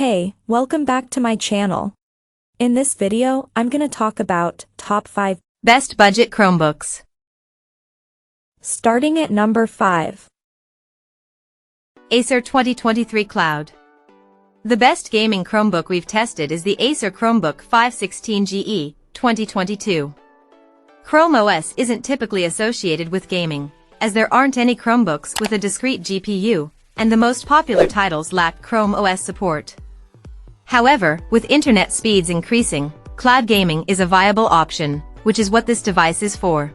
Hey, welcome back to my channel. In this video, I'm gonna talk about top 5 best budget Chromebooks. Starting at number 5. Acer 2023 Cloud. The best gaming Chromebook we've tested is the Acer Chromebook 516GE 2022. Chrome OS isn't typically associated with gaming, as there aren't any Chromebooks with a discrete GPU, and the most popular titles lack Chrome OS support. However, with internet speeds increasing, cloud gaming is a viable option, which is what this device is for.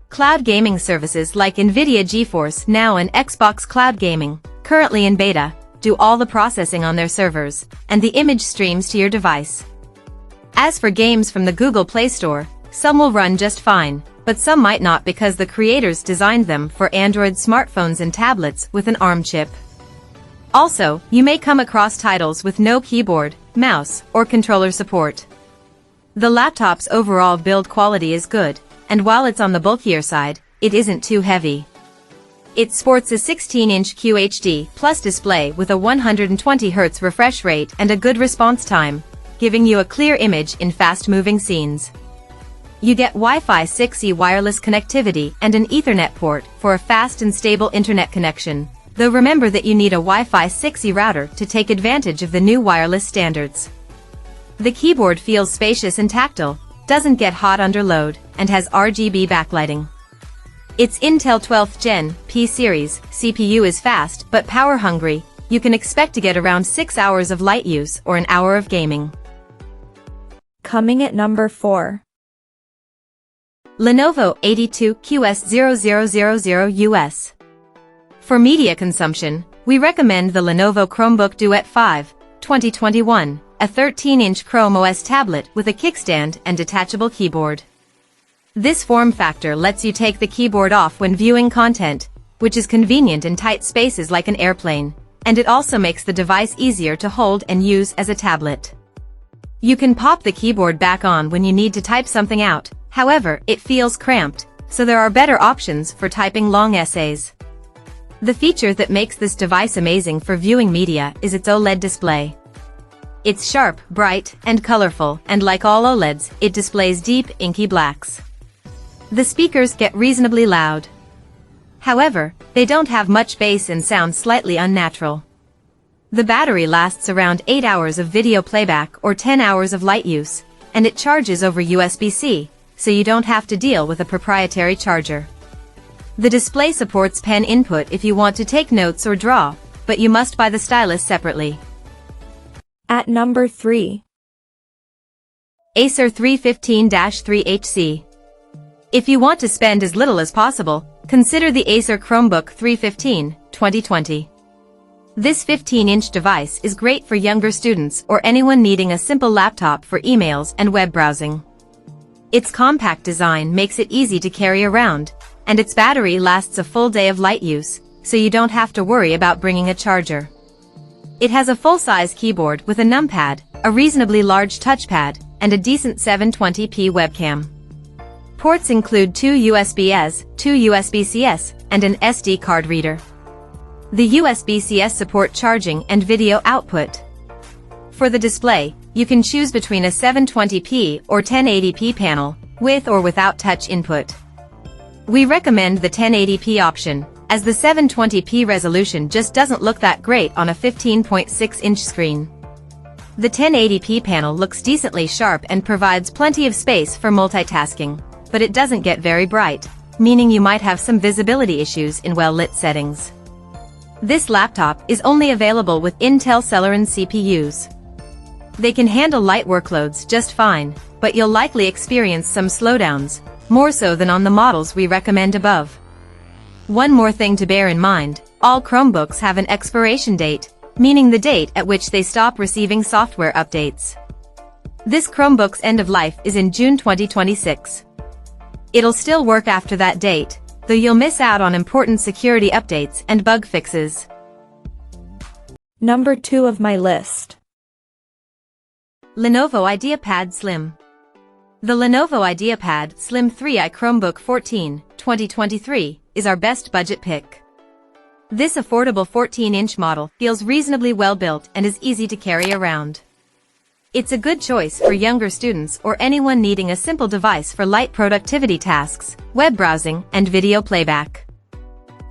Cloud gaming services like NVIDIA GeForce Now and Xbox Cloud Gaming, currently in beta, do all the processing on their servers, and the image streams to your device. As for games from the Google Play Store, some will run just fine, but some might not because the creators designed them for Android smartphones and tablets with an ARM chip. Also, you may come across titles with no keyboard, mouse, or controller support. The laptop's overall build quality is good, and while it's on the bulkier side, it isn't too heavy. It sports a 16-inch QHD Plus display with a 120Hz refresh rate and a good response time, giving you a clear image in fast-moving scenes. You get Wi-Fi 6E wireless connectivity and an Ethernet port for a fast and stable internet connection, though remember that you need a Wi-Fi 6E router to take advantage of the new wireless standards. The keyboard feels spacious and tactile, doesn't get hot under load, and has RGB backlighting. Its Intel 12th Gen P series CPU is fast but power-hungry. You can expect to get around 6 hours of light use or an hour of gaming. Coming at number 4. Lenovo 82QS0000US. For media consumption, we recommend the Lenovo Chromebook Duet 5, 2021, a 13-inch Chrome OS tablet with a kickstand and detachable keyboard. This form factor lets you take the keyboard off when viewing content, which is convenient in tight spaces like an airplane, and it also makes the device easier to hold and use as a tablet. You can pop the keyboard back on when you need to type something out, however, it feels cramped, so there are better options for typing long essays. The feature that makes this device amazing for viewing media is its OLED display. It's sharp, bright, and colorful, and like all OLEDs, it displays deep, inky blacks. The speakers get reasonably loud. However, they don't have much bass and sound slightly unnatural. The battery lasts around 8 hours of video playback or 10 hours of light use, and it charges over USB-C, so you don't have to deal with a proprietary charger. The display supports pen input if you want to take notes or draw, but you must buy the stylus separately. At number 3. Acer 315-3HC. If you want to spend as little as possible, consider the Acer Chromebook 315, 2020. This 15-inch device is great for younger students or anyone needing a simple laptop for emails and web browsing. Its compact design makes it easy to carry around, and its battery lasts a full day of light use, so you don't have to worry about bringing a charger. It has a full-size keyboard with a numpad, a reasonably large touchpad, and a decent 720p webcam. Ports include 2 USB-S, 2 USB-CS, and an SD card reader. The USB-CS support charging and video output. For the display, you can choose between a 720p or 1080p panel, with or without touch input. We recommend the 1080p option, as the 720p resolution just doesn't look that great on a 15.6-inch screen. The 1080p panel looks decently sharp and provides plenty of space for multitasking, but it doesn't get very bright, meaning you might have some visibility issues in well-lit settings. This laptop is only available with Intel Celeron CPUs. They can handle light workloads just fine, but you'll likely experience some slowdowns, more so than on the models we recommend above. One more thing to bear in mind, all Chromebooks have an expiration date, meaning the date at which they stop receiving software updates. This Chromebook's end of life is in June 2026. It'll still work after that date, though you'll miss out on important security updates and bug fixes. Number 2 of my list. Lenovo IdeaPad Slim. The Lenovo IdeaPad Slim 3i Chromebook 14, 2023, is our best budget pick. This affordable 14-inch model feels reasonably well built and is easy to carry around. It's a good choice for younger students or anyone needing a simple device for light productivity tasks, web browsing, and video playback.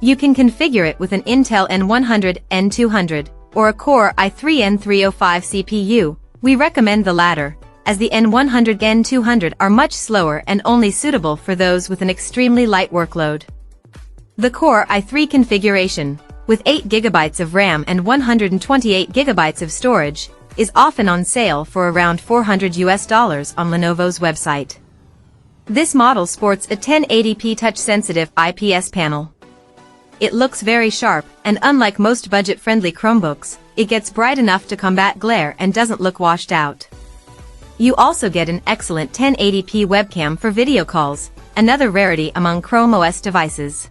You can configure it with an Intel N100, N200, or a Core i3-N305 CPU. We recommend the latter, as the N100 N200 are much slower and only suitable for those with an extremely light workload. The Core i3 configuration, with 8GB of RAM and 128GB of storage, is often on sale for around $400 on Lenovo's website. This model sports a 1080p touch-sensitive IPS panel. It looks very sharp, and unlike most budget-friendly Chromebooks, it gets bright enough to combat glare and doesn't look washed out. You also get an excellent 1080p webcam for video calls, another rarity among Chrome OS devices.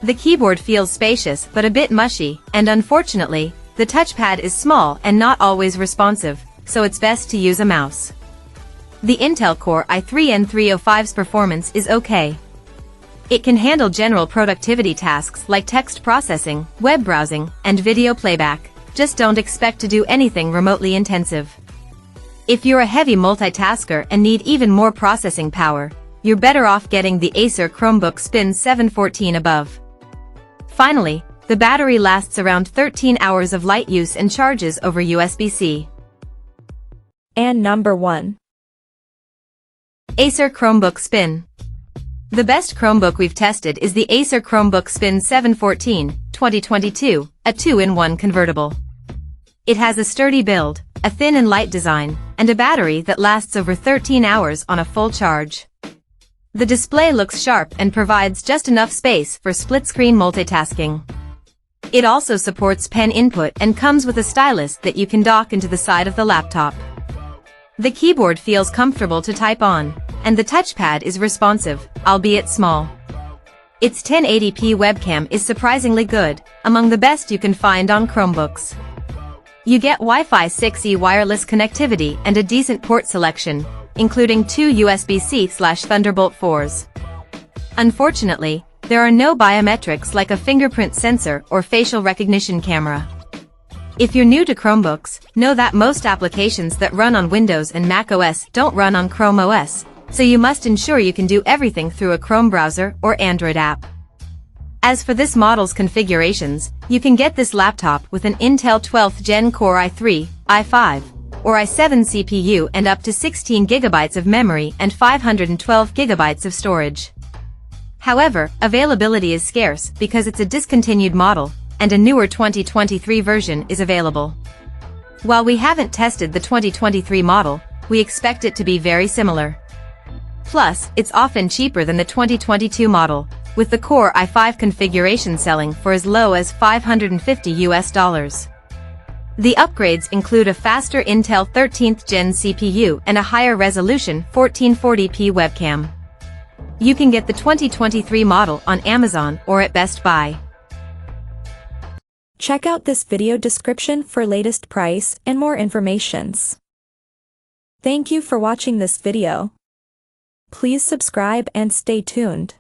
The keyboard feels spacious but a bit mushy, and unfortunately, the touchpad is small and not always responsive, so it's best to use a mouse. The Intel Core i3-N305's performance is okay. It can handle general productivity tasks like text processing, web browsing, and video playback. Just don't expect to do anything remotely intensive. If you're a heavy multitasker and need even more processing power, you're better off getting the Acer Chromebook Spin 714 above. Finally, the battery lasts around 13 hours of light use and charges over USB-C. And number 1. Acer Chromebook Spin. The best Chromebook we've tested is the Acer Chromebook Spin 714, 2022, a 2-in-1 convertible. It has a sturdy build, a thin and light design, and a battery that lasts over 13 hours on a full charge. The display looks sharp and provides just enough space for split-screen multitasking. It also supports pen input and comes with a stylus that you can dock into the side of the laptop. The keyboard feels comfortable to type on, and the touchpad is responsive, albeit small. Its 1080p webcam is surprisingly good, among the best you can find on Chromebooks. You get Wi-Fi 6E wireless connectivity and a decent port selection, including 2 USB-C/Thunderbolt 4s. Unfortunately, there are no biometrics like a fingerprint sensor or facial recognition camera. If you're new to Chromebooks, know that most applications that run on Windows and Mac OS don't run on Chrome OS, so you must ensure you can do everything through a Chrome browser or Android app. As for this model's configurations, you can get this laptop with an Intel 12th Gen Core i3, i5, or i7 CPU and up to 16 GB of memory and 512 GB of storage. However, availability is scarce because it's a discontinued model, and a newer 2023 version is available. While we haven't tested the 2023 model, we expect it to be very similar. Plus, it's often cheaper than the 2022 model, with the Core i5 configuration selling for as low as $550. The upgrades include a faster Intel 13th Gen CPU and a higher resolution 1440p webcam. You can get the 2023 model on Amazon or at Best Buy. Check out this video description for latest price and more informations. Thank you for watching this video. Please subscribe and stay tuned.